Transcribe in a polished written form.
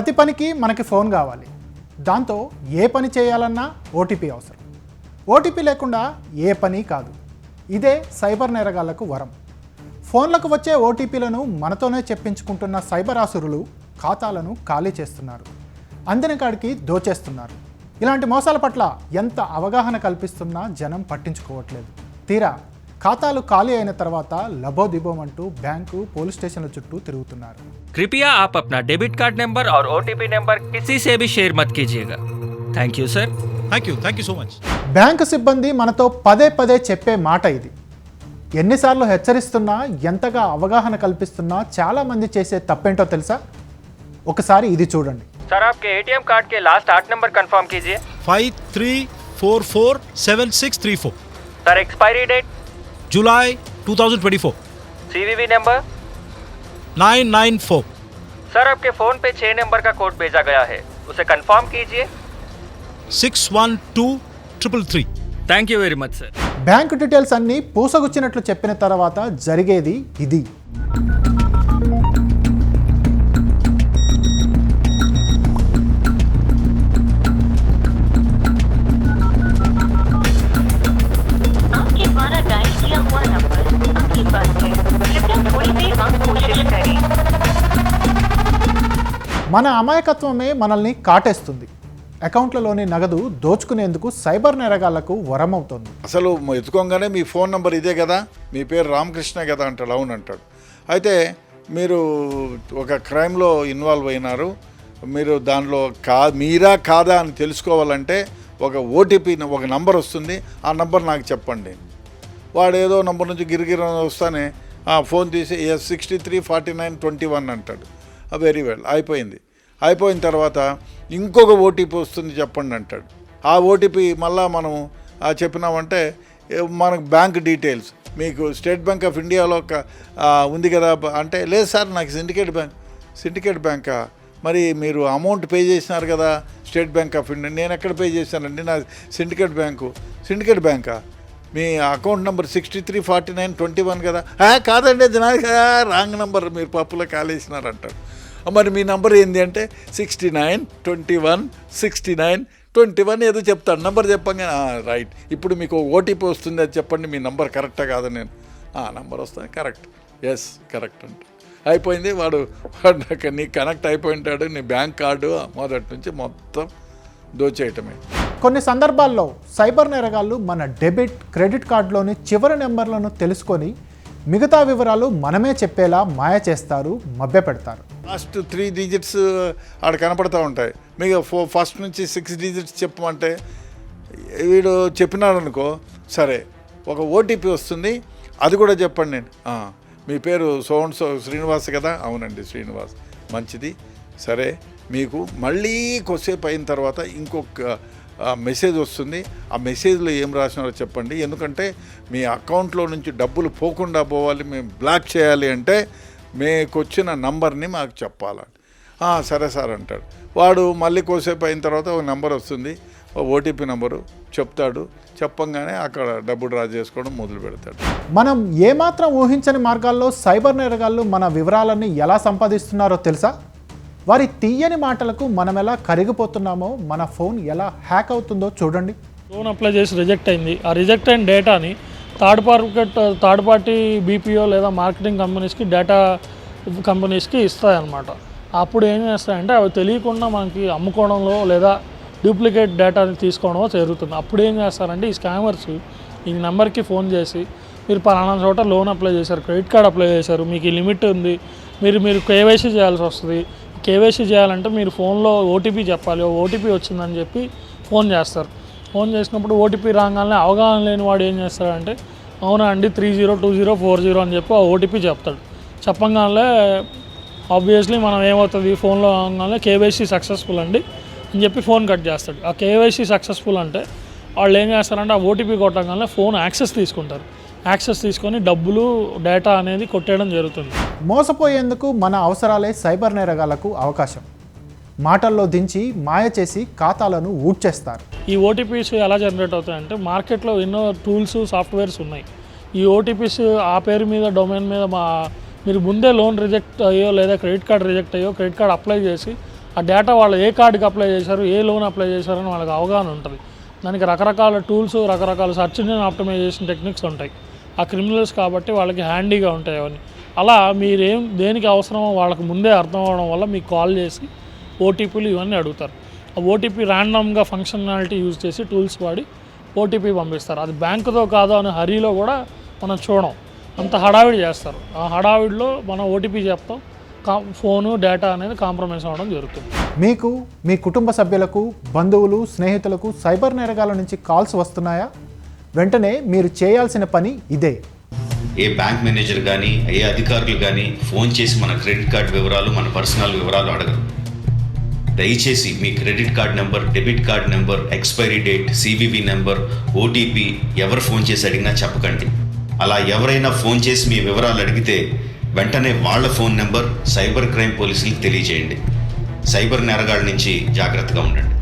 ప్రతి పనికి మనకి ఫోన్ కావాలి. దాంతో ఏ పని చేయాలన్నా ఓటీపీ అవసరం. ఓటీపీ లేకుండా ఏ పని కాదు. ఇదే సైబర్ నేరగాళ్లకు వరం. ఫోన్లకు వచ్చే ఓటీపీలను మనతోనే చెప్పించుకుంటున్న సైబర్ ఆసురులు ఖాతాలను ఖాళీ చేస్తున్నారు, అందిన కాడికి దోచేస్తున్నారు. ఇలాంటి మోసాల పట్ల ఎంత అవగాహన కల్పిస్తున్నా జనం పట్టించుకోవట్లేదు. తీరా ఖాతాలు ఖాళీ అయిన తర్వాత లబోదిబోమంటూ బ్యాంకు పోలీస్ స్టేషన్ల చుట్టూ తిరుగుతున్నారు. कृपया आप अपना डेबिट कार्ड नंबर और ओटीपी नंबर किसी से भी शेयर मत कीजिएगा. Thank you sir. Thank you so much. Bank సిబ్బంది మనతో పదే పదే చెప్పే మాట ఇది. ఎన్నిసార్లు హెచ్చరిస్తున్నా, ఎంతగా అవగాహన కల్పిస్తున్నా చాలామంది చేసే తప్పేంటో తెలుసా? ఒకసారి ఇది చూడండి. सर आपके एटीएम कार्ड के लास्ट 8 नंबर कंफर्म कीजिए. 53447634. सर एक्सपायरी डेट जुलाई 2024. CVV number 994. सर आपके फोन पे 6 नंबर का कोड भेजा गया है, उसे कंफर्म कीजिए. 612333. Thank you very much sir. Bank details అన్నీ పూసగుచ్చినట్లు చెప్పిన తర్వాత జరిగేది ఇది. మన అమాయకత్వమే మనల్ని కాటేస్తుంది. అకౌంట్లలోని నగదు దోచుకునేందుకు సైబర్ నేరగాళ్లకు వరమవుతుంది. అసలు ఎత్తుకోగానే మీ ఫోన్ నెంబర్ ఇదే కదా, మీ పేరు రామకృష్ణ కదా అంటాడు. అవును అంటాడు. అయితే మీరు ఒక క్రైమ్లో ఇన్వాల్వ్ అయినారు, మీరు దానిలో మీరా కాదా అని తెలుసుకోవాలంటే ఒక ఓటీపీ ఒక నంబర్ వస్తుంది, ఆ నంబర్ నాకు చెప్పండి. వాడు ఏదో నంబర్ నుంచి గిరిగిరి వస్తానే ఫోన్ తీసి 634921 అంటాడు. వెరీ వెల్, అయిపోయిన తర్వాత ఇంకొక ఓటీపీ వస్తుంది చెప్పండి అంటాడు. ఆ ఓటీపీ మళ్ళా మనం చెప్పినామంటే మనకు బ్యాంక్ డీటెయిల్స్, మీకు స్టేట్ బ్యాంక్ ఆఫ్ ఇండియాలో ఉంది కదా అంటే, లేదు సార్ నాకు సిండికేట్ బ్యాంకా, మరి మీరు అమౌంట్ పే చేసినారు కదా స్టేట్ బ్యాంక్ ఆఫ్ ఇండియా. నేను ఎక్కడ పే చేశానండి, నా సిండికేట్ బ్యాంకా, మీ అకౌంట్ నెంబర్ 634921 కదా. కాదండి, అది నాది కదా, రాంగ్ నెంబర్, మీరు పప్పులో కాలేసినారంటారు. మరి మీ నెంబర్ ఏంది అంటే 6921 ఏదో చెప్తాడు. నెంబర్ చెప్పంగా రైట్, ఇప్పుడు మీకు ఓటీపీ వస్తుంది, అది చెప్పండి, మీ నెంబర్ కరెక్టా కాదు. నేను నెంబర్ వస్తుంది, కరెక్ట్, ఎస్ కరెక్ట్ అంటే అయిపోయింది. వాడు నీ కనెక్ట్ అయిపోయి ఉంటాడు, నీ బ్యాంక్ కార్డు మొదటి నుంచి మొత్తం దోచేయటమే. కొన్ని సందర్భాల్లో సైబర్ నేరగాళ్ళు మన డెబిట్, క్రెడిట్ కార్డులోని చివరి నెంబర్లను తెలుసుకొని మిగతా వివరాలు మనమే చెప్పేలా మాయ చేస్తారు, మభ్యపెడతారు. లాస్ట్ 3 డిజిట్స్ ఆడ కనపడతా ఉంటాయి, మీకు ఫస్ట్ నుంచి 6 డిజిట్స్ చెప్పమంటే వీడు చెప్పినాడు అనుకో, సరే ఒక ఓటీపీ వస్తుంది, అది కూడా చెప్పండి. నేను మీ పేరు సో శ్రీనివాస్ కదా, అవునండి శ్రీనివాస్, మంచిది, సరే మీకు మళ్ళీ కొద్దిసేపు అయిన తర్వాత ఇంకొక మెసేజ్ వస్తుంది, ఆ మెసేజ్లో ఏం రాసినారో చెప్పండి, ఎందుకంటే మీ అకౌంట్లో నుంచి డబ్బులు పోకుండా పోవాలి, మేము బ్లాక్ చేయాలి అంటే మీకు వచ్చిన నంబర్ని మాకు చెప్పాలని. సరే సార్ అంటాడు. వాడు మళ్ళీ కొద్దిసేపు అయిన తర్వాత ఒక నెంబర్ వస్తుంది, ఓటీపీ నెంబరు చెప్తాడు. చెప్పంగానే అక్కడ డబ్బు డ్రా చేసుకోవడం మొదలు పెడతాడు. మనం ఏమాత్రం ఊహించని మార్గాల్లో సైబర్ నేరగాళ్ళు మన వివరాలన్నీ ఎలా సంపాదిస్తున్నారో తెలుసా? వారి తీయని మాటలకు మనం ఎలా కరిగిపోతున్నామో, మన ఫోన్ ఎలా హ్యాక్ అవుతుందో చూడండి. లోన్ అప్లై చేసి రిజెక్ట్ అయింది. ఆ రిజెక్ట్ అయిన డేటాని థర్డ్ పార్టీ బీపీఓ లేదా మార్కెటింగ్ కంపెనీస్కి, డేటా కంపెనీస్కి ఇస్తాయన్నమాట. అప్పుడు ఏం చేస్తాయంటే అవి తెలియకుండా మనకి అమ్ముకోవడంలో లేదా డూప్లికేట్ డేటాని తీసుకోవడమో జరుగుతుంది. అప్పుడు ఏం చేస్తారంటే ఈ స్కామర్స్ ఈ నెంబర్కి ఫోన్ చేసి, మీరు పలానా చోట లోన్ అప్లై చేశారు, క్రెడిట్ కార్డ్ అప్లై చేశారు, మీకు ఈ లిమిట్ ఉంది, మీరు కేవైసీ చేయాల్సి వస్తుంది. కేవైసీ చేయాలంటే మీరు ఫోన్లో ఓటీపీ చెప్పాలి, ఓటీపీ వచ్చిందని చెప్పి ఫోన్ చేస్తారు. ఫోన్ చేసినప్పుడు ఓటీపీ రాగానే అవగాహన లేని వాడు ఏం చేస్తాడంటే, అవునా అండి 302040 అని చెప్పి ఆ ఓటీపీ చెప్తాడు. చెప్పగానే ఆబ్వియస్లీ మనం ఏమవుతుంది, ఫోన్లో అవగానే కేవైసీ సక్సెస్ఫుల్ అండి అని చెప్పి ఫోన్ కట్ చేస్తాడు. ఆ కేవైసీ సక్సెస్ఫుల్ అంటే వాళ్ళు ఏం చేస్తారంటే ఆ ఓటీపీ కొట్టగానే ఫోన్ యాక్సెస్ తీసుకుంటారు. యాక్సెస్ తీసుకొని డబ్బులు, డేటా అనేది కొట్టేయడం జరుగుతుంది. మోసపోయేందుకు మన అవసరాలే సైబర్ నేరగాళ్లకు అవకాశం. మాటల్లో దించి మాయ చేసి ఖాతాలను ఊడ్చేస్తారు. ఈ ఓటీపీస్ ఎలా జనరేట్ అవుతాయంటే, మార్కెట్లో ఎన్నో టూల్స్, సాఫ్ట్వేర్స్ ఉన్నాయి. ఈ ఓటీపీస్ ఆ పేరు మీద, డొమైన్ మీద మీరు ముందే లోన్ రిజెక్ట్ అయ్యో లేదా క్రెడిట్ కార్డ్ రిజెక్ట్ అయ్యో క్రెడిట్ కార్డ్ అప్లై చేసి ఆ డేటా వాళ్ళు ఏ కార్డుకి అప్లై చేశారు, ఏ లోన్ అప్లై చేశారని వాళ్ళకి అవగాహన ఉంటుంది. దానికి రకరకాల టూల్స్, రకరకాల సర్చ్ ఇంజిన్ ఆప్టిమైజేషన్ టెక్నిక్స్ ఉంటాయి. ఆ క్రిమినల్స్ కాబట్టి వాళ్ళకి హ్యాండీగా ఉంటాయి అవన్నీ. అలా మీరేం దేనికి అవసరమో వాళ్ళకి ముందే అర్థం అవ్వడం వల్ల మీకు కాల్ చేసి ఓటీపీలు ఇవన్నీ అడుగుతారు. ఆ ఓటీపీ ర్యాండమ్గా ఫంక్షనాలిటీ యూజ్ చేసి టూల్స్ వాడి ఓటీపీ పంపిస్తారు. అది బ్యాంకుతో కాదో అనే హరీలో కూడా మనం చూడం, అంత హడావిడి చేస్తారు. ఆ హడావిడిలో మనం ఓటీపీ చెప్తాం, ఫోను డేటా అనేది కాంప్రమైజ్ అవ్వడం జరుగుతుంది. మీకు మీ కుటుంబ సభ్యులకు, బంధువులు, స్నేహితులకు సైబర్ నేరగాల నుంచి కాల్స్ వస్తున్నాయా? వెంటనే మీరు చేయాల్సిన పని ఇదే. ఏ బ్యాంక్ మేనేజర్ కానీ ఏ అధికారులు కానీ ఫోన్ చేసి మన క్రెడిట్ కార్డ్ వివరాలు, మన పర్సనల్ వివరాలు అడగరు. దయచేసి మీ credit card number, debit card number, expiry date, CVV number, OTP ఎవరు ఫోన్ చేసి అడిగినా చెప్పకండి. అలా ఎవరైనా ఫోన్ చేసి మీ వివరాలు అడిగితే వెంటనే వాళ్ళ ఫోన్ నెంబర్ సైబర్ క్రైమ్ పోలీసులకు తెలియజేయండి. సైబర్ నేరగాళ్ళ నుంచి జాగ్రత్తగా ఉండండి.